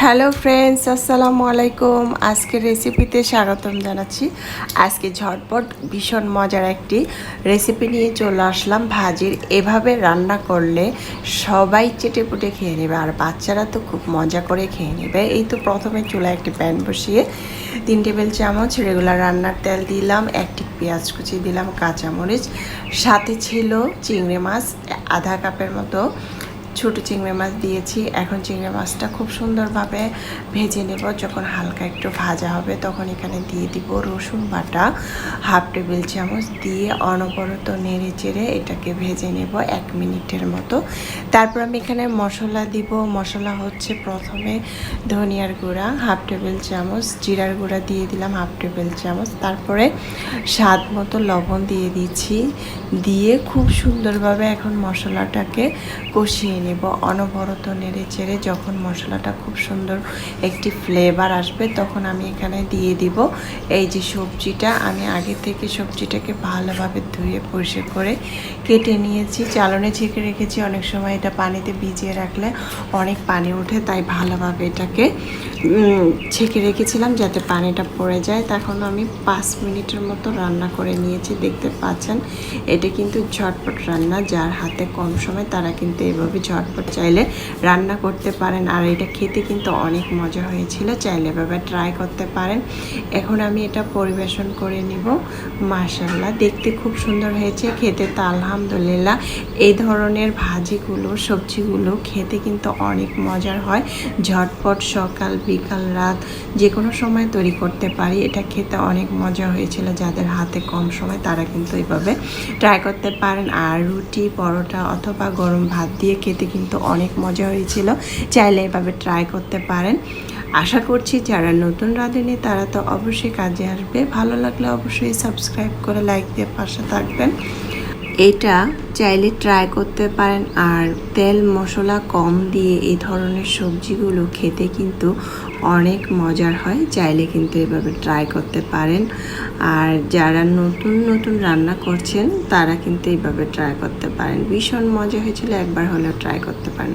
Hello friends, আসসালামু আলাইকুম। আজকের রেসিপিতে স্বাগতম জানাচ্ছি। আজকে ঝটপট ভীষণ মজার একটি রেসিপি নিয়ে চলে আসলাম ভাজির। এভাবে রান্না করলে সবাই চেটেপুটে খেয়ে নেবে, আর বাচ্চারা তো খুব মজা করে খেয়ে নেবে। এই তো প্রথমে চুলায় একটি প্যান বসিয়ে 3 টেবিল চামচ রেগুলার রান্নার তেল দিলাম, একটি পেঁয়াজ কুচি দিলাম, কাঁচামরিচ, সাথে ছিল চিংড়ি মাছ আধা কাপের মতো। ছোটো চিংড়ি মাছ দিয়েছি। এখন চিংড়ি মাছটা খুব সুন্দরভাবে ভেজে নেব। যখন হালকা একটু ভাজা হবে তখন এখানে দিয়ে দিব রসুন বাটা হাফ টেবিল চামচ, দিয়ে অনবরত নেড়ে চেড়ে এটাকে ভেজে নেব 1 মিনিটের মতো। তারপর আমি এখানে মশলা দিব। মশলা হচ্ছে প্রথমে ধনিয়ার গুঁড়া হাফ টেবিল চামচ, জিরার গুঁড়া দিয়ে দিলাম হাফ টেবিল চামচ, তারপরে স্বাদ মতো লবণ দিয়ে দিচ্ছি। দিয়ে খুব সুন্দরভাবে এখন মশলাটাকে কষিয়ে নেব অনবরত নেড়ে চেড়ে। যখন মশলাটা খুব সুন্দর একটি ফ্লেভার আসবে তখন আমি এখানে দিয়ে দিব এই যে সবজিটা। আমি আগে থেকে সবজিটাকে ভালোভাবে ধুয়ে পরিষ্কার করে কেটে নিয়েছি, চালনে ছেঁকে রেখেছি। অনেক সময় এটা পানিতে ভিজিয়ে রাখলে অনেক পানি ওঠে, তাই ভালোভাবে এটাকে ছেঁকে রেখেছিলাম যাতে পানিটা পড়ে যায়। তখন আমি 5 মিনিটের মতো রান্না করে নিয়েছি। দেখতে পাচ্ছেন এটা কিন্তু ঝটপট রান্না। যার হাতে কম সময় তারা কিন্তু এভাবে ঝটপট চাইলে রান্না করতে পারেন, আর এটা খেতে কিন্তু অনেক মজা হয়েছিল। চাইলে এভাবে ট্রাই করতে পারেন। এখন আমি এটা পরিবেশন করে নিব। মাশাআল্লাহ, দেখতে খুব সুন্দর হয়েছে, খেতে তো আলহামদুলিল্লাহ। এই ধরনের ভাজিগুলো সবজিগুলো খেতে কিন্তু অনেক মজার হয়। ঝটপট সকাল বিকাল রাত যে কোনো সময় তৈরি করতে পারি। এটা খেতে অনেক মজা হয়েছিল। যাদের হাতে কম সময় তারা কিন্তু এইভাবে ট্রাই করতে পারেন। আর রুটি, পরোটা অথবা গরম ভাত দিয়ে খেতে কিন্তু অনেক মজা হয়েছিল। চাইলে এভাবে ট্রাই করতে পারেন। আশা করছি যারা নতুন রাঁধুনি তারা তো অবশ্যই কাজে আসবে। ভালো লাগলে অবশ্যই সাবস্ক্রাইব করে লাইক দিয়ে পাশে থাকবেন। এটা চাইলে ট্রাই করতে পারেন। আর তেল মশলা কম দিয়ে এই ধরনের সবজিগুলো খেতে কিন্তু অনেক মজার হয়। চাইলে কিন্তু এভাবে ট্রাই করতে পারেন। আর যারা নতুন নতুন রান্না করছেন তারা কিন্তু এইভাবে ট্রাই করতে পারেন। ভীষণ মজা হয়েছিল, একবার হলেও ট্রাই করতে পারেন।